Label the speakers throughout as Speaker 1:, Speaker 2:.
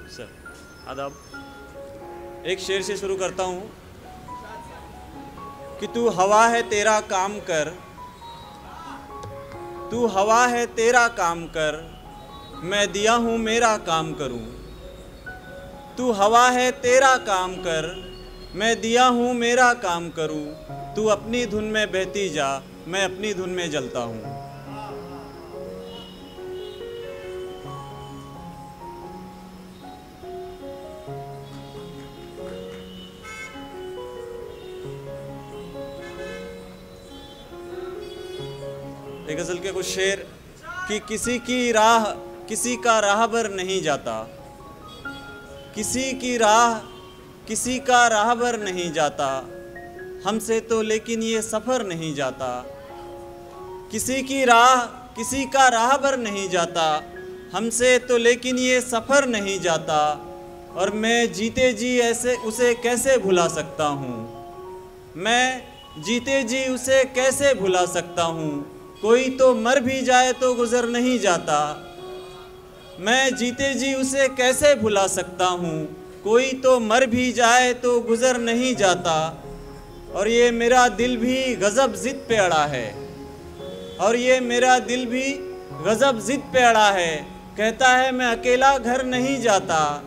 Speaker 1: Sir आदाब। एक शेर से शुरू करता हूँ कि तू हवा है तेरा काम कर, तू हवा है तेरा काम कर, मैं दिया हूँ मेरा काम करूँ। तू हवा है तेरा काम कर, मैं दिया हूँ मेरा काम करूँ। तू अपनी धुन में बहती जा, मैं अपनी धुन में जलता हूँ। एक गज़ल के कुछ शेर कि किसी की राह किसी का राहबर नहीं जाता, किसी की राह किसी का राहबर नहीं जाता, हमसे तो लेकिन ये सफ़र नहीं जाता। किसी की राह किसी का राहबर नहीं जाता, हमसे तो लेकिन ये सफ़र नहीं जाता। और मैं जीते जी ऐसे उसे कैसे भुला सकता हूँ, मैं जीते जी उसे कैसे भुला सकता हूँ। कोई तो मर भी जाए तो गुज़र नहीं जाता, मैं जीते जी उसे कैसे भुला सकता हूँ। कोई तो मर भी जाए तो गुज़र नहीं जाता। और ये मेरा दिल भी गज़ब ज़िद पे अड़ा है, और ये मेरा दिल भी गज़ब ज़िद पे अड़ा है। कहता है मैं अकेला घर नहीं जाता,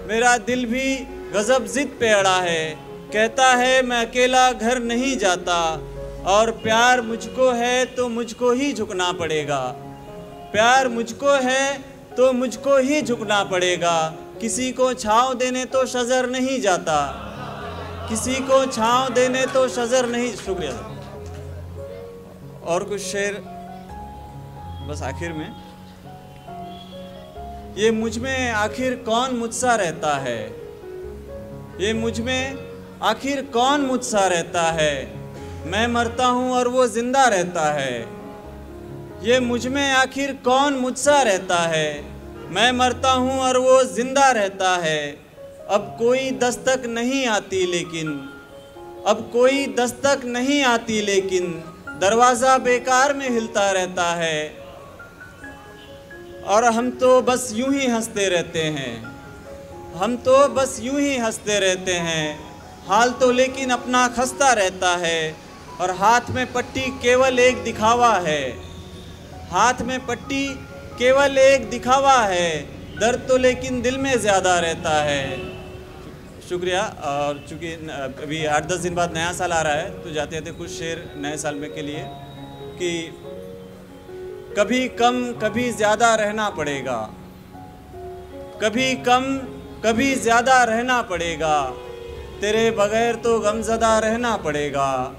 Speaker 1: मेरा दिल भी गज़ब ज़िद पे अड़ा है। कहता है मैं अकेला घर नहीं जाता। और प्यार मुझको है तो मुझको ही झुकना पड़ेगा, प्यार मुझको है तो मुझको ही झुकना पड़ेगा। किसी को छाँव देने तो शजर नहीं जाता, किसी को छाँव देने तो शजर नहीं। शुक्रिया। और कुछ शेर बस आखिर में। ये मुझ में आखिर कौन मुझसा रहता है, ये मुझ में आखिर कौन मुझसा रहता है। मैं मरता हूँ और वो जिंदा रहता है, ये मुझ में आखिर कौन मुझसा रहता है। मैं मरता हूँ और वो जिंदा रहता है। अब कोई दस्तक नहीं आती लेकिन, अब कोई दस्तक नहीं आती लेकिन, दरवाज़ा बेकार में हिलता रहता है। और हम तो बस यूं ही हंसते रहते हैं, हम तो बस यूं ही हंसते रहते हैं। हाल तो लेकिन अपना खस्ता रहता है। और हाथ में पट्टी केवल एक दिखावा है, हाथ में पट्टी केवल एक दिखावा है। दर्द तो लेकिन दिल में ज़्यादा रहता है। शुक्रिया। और चूँकि अभी 8-10 दिन बाद नया साल आ रहा है तो जाते जाते कुछ शेर नए साल में के लिए कि कभी कम कभी ज़्यादा रहना पड़ेगा, कभी कम कभी ज़्यादा रहना पड़ेगा। तेरे बगैर तो गमज़दा रहना पड़ेगा,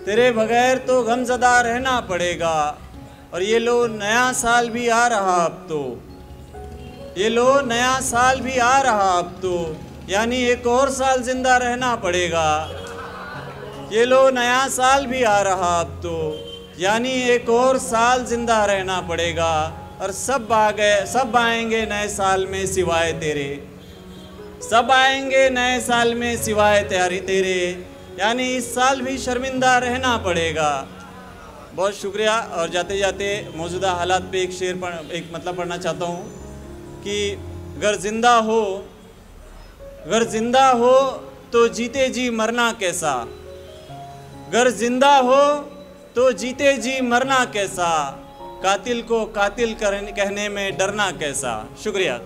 Speaker 1: तेरे बगैर तो गमज़दा रहना पड़ेगा। और ये लो नया साल भी आ रहा अब तो, ये लो नया साल भी आ रहा अब तो, यानी एक और साल ज़िंदा रहना पड़ेगा। ये लो नया साल भी आ रहा अब तो, यानी एक और साल ज़िंदा रहना पड़ेगा। और सब आ गए, सब आएंगे नए साल में सिवाय तेरे, सब आएंगे नए साल में सिवाय तेरे, यानी इस साल भी शर्मिंदा रहना पड़ेगा। बहुत शुक्रिया। और जाते जाते मौजूदा हालात पे एक शेर एक मतलब पढ़ना चाहता हूँ कि अगर ज़िंदा हो तो जीते जी मरना कैसा, अगर ज़िंदा हो तो जीते जी मरना कैसा, कातिल को कातिल कहने में डरना कैसा। शुक्रिया।